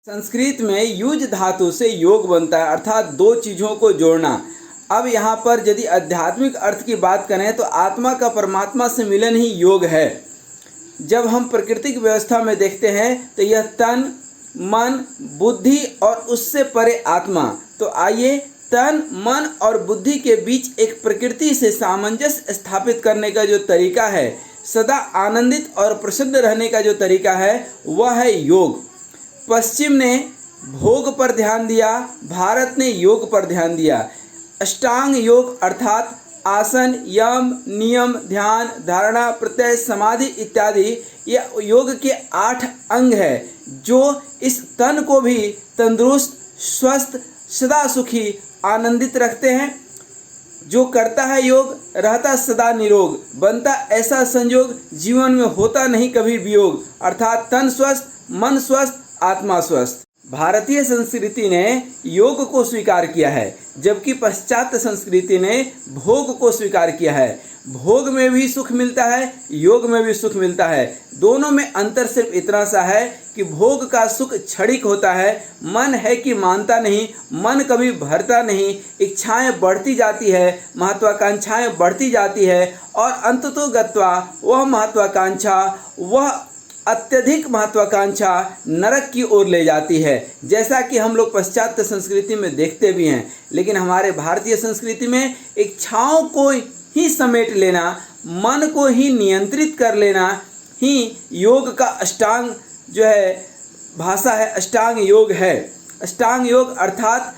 संस्कृत में युज धातु से योग बनता है, अर्थात दो चीज़ों को जोड़ना। अब यहाँ पर यदि आध्यात्मिक अर्थ की बात करें तो आत्मा का परमात्मा से मिलन ही योग है। जब हम प्राकृतिक व्यवस्था में देखते हैं तो यह तन, मन, बुद्धि और उससे परे आत्मा। तो आइए तन, मन और बुद्धि के बीच एक प्रकृति से सामंजस्य स्थापित करने का जो तरीका है, सदा आनंदित और प्रसन्न रहने का जो तरीका है, वह है योग। पश्चिम ने भोग पर ध्यान दिया, भारत ने योग पर ध्यान दिया। अष्टांग योग अर्थात आसन, यम, नियम, ध्यान, धारणा, प्रत्यय, समाधि इत्यादि ये योग के 8 अंग है, जो इस तन को भी तंदुरुस्त, स्वस्थ, सदा सुखी, आनंदित रखते हैं। जो करता है योग रहता सदा निरोग, बनता ऐसा संयोग जीवन में होता नहीं कभी वियोग, अर्थात तन स्वस्थ, मन स्वस्थ, आत्मा स्वस्थ। भारतीय संस्कृति ने योग को स्वीकार किया है, जबकि पाश्चात्य संस्कृति ने भोग को स्वीकार किया है। भोग में भी सुख मिलता है, योग में भी सुख मिलता है। दोनों में अंतर सिर्फ इतना सा है कि भोग का सुख क्षणिक होता है, मन है कि मानता नहीं, मन कभी भरता नहीं, इच्छाएं बढ़ती जाती है, महत्वाकांक्षाएं बढ़ती जाती है और अंततोगत्वा वह महत्वाकांक्षा, वह अत्यधिक महत्वाकांक्षा नरक की ओर ले जाती है, जैसा कि हम लोग पाश्चात्य संस्कृति में देखते भी हैं। लेकिन हमारे भारतीय संस्कृति में इच्छाओं को ही समेट लेना, मन को ही नियंत्रित कर लेना ही योग का अष्टांग जो है भाषा है, अष्टांग योग है। अष्टांग योग अर्थात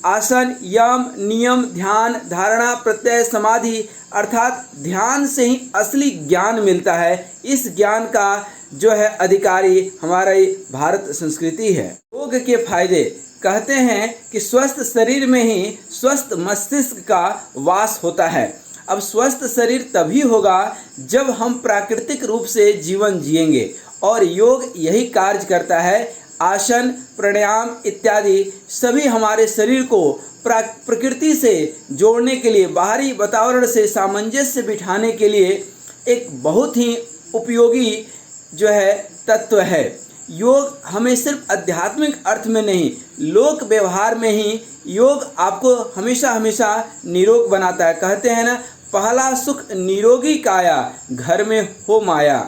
आसन, यम, नियम, ध्यान, धारणा, प्रत्यय, समाधि, अर्थात ध्यान से ही असली ज्ञान मिलता है। इस ज्ञान का जो है अधिकारी हमारी भारत संस्कृति है। योग के फायदे कहते हैं कि स्वस्थ शरीर में ही स्वस्थ मस्तिष्क का वास होता है। अब स्वस्थ शरीर तभी होगा जब हम प्राकृतिक रूप से जीवन जिएंगे, और योग यही कार्य करता है। आसन, प्राणायाम इत्यादि सभी हमारे शरीर को प्रकृति से जोड़ने के लिए, बाहरी वातावरण से सामंजस्य बिठाने के लिए एक बहुत ही उपयोगी जो है तत्व है। योग हमें सिर्फ आध्यात्मिक अर्थ में नहीं, लोक व्यवहार में ही योग आपको हमेशा हमेशा निरोग बनाता है। कहते हैं ना, पहला सुख निरोगी काया, घर में हो माया।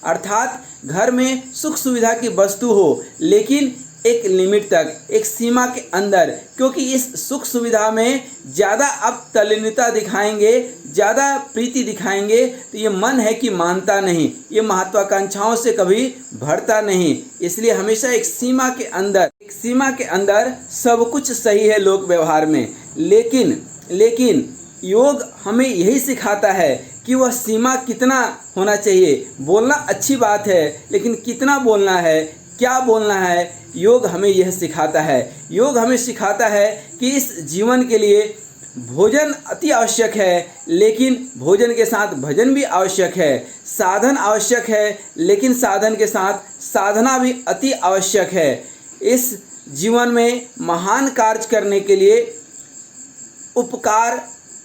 अर्थात घर में सुख सुविधा की वस्तु हो, लेकिन एक लिमिट तक, एक सीमा के अंदर, क्योंकि इस सुख सुविधा में ज़्यादा आप तल्लीनता दिखाएंगे, ज़्यादा प्रीति दिखाएंगे तो ये मन है कि मानता नहीं, ये महत्वाकांक्षाओं से कभी भरता नहीं। इसलिए हमेशा एक सीमा के अंदर सब कुछ सही है लोक व्यवहार में। लेकिन योग हमें यही सिखाता है कि वह सीमा कितना होना चाहिए। बोलना अच्छी बात है, लेकिन कितना बोलना है, क्या बोलना है, योग हमें यह सिखाता है। योग हमें सिखाता है कि इस जीवन के लिए भोजन अति आवश्यक है, लेकिन भोजन के साथ भजन भी आवश्यक है। साधन आवश्यक है, लेकिन साधन के साथ साधना भी अति आवश्यक है। इस जीवन में महान कार्य करने के लिए उपकार,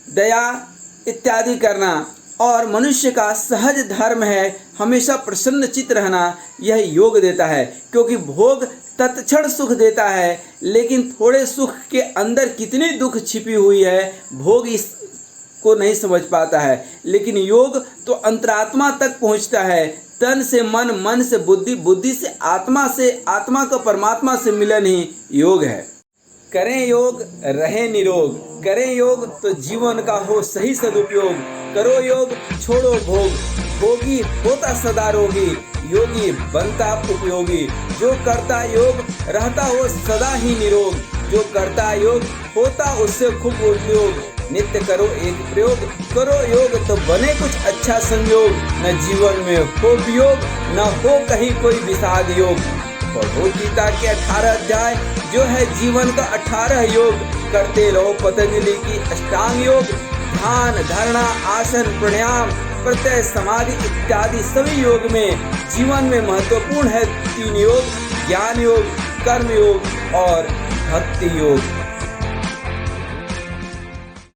दया इत्यादि करना और मनुष्य का सहज धर्म है हमेशा प्रसन्नचित्त रहना, यह योग देता है। क्योंकि भोग तत्क्षण सुख देता है, लेकिन थोड़े सुख के अंदर कितनी दुख छिपी हुई है भोग इसको नहीं समझ पाता है। लेकिन योग तो अंतरात्मा तक पहुंचता है, तन से मन, मन से बुद्धि, बुद्धि से आत्मा का परमात्मा से मिलन ही योग है। करें योग रहे निरोग, करें योग तो जीवन का हो सही सदुपयोग। करो योग छोड़ो भोग, भोगी होता सदा रोगी, योगी बनता उपयोगी। जो करता योग रहता हो सदा ही निरोग, जो करता योग होता उससे खूब उपयोग। नित्य करो एक प्रयोग, करो योग तो बने कुछ अच्छा संयोग। न जीवन में हो वियोग, न हो कहीं कोई विषाद योग। पढ़ो गीता के 18 अध्याय, जो है जीवन का 18 योग। करते रहो पतंजलि की अष्टांग योग। ध्यान, धारणा, आसन, प्राणायाम, प्रत्यय, समाधि इत्यादि सभी योग में जीवन में महत्वपूर्ण है 3 योग: ज्ञान योग, कर्म योग और भक्ति योग।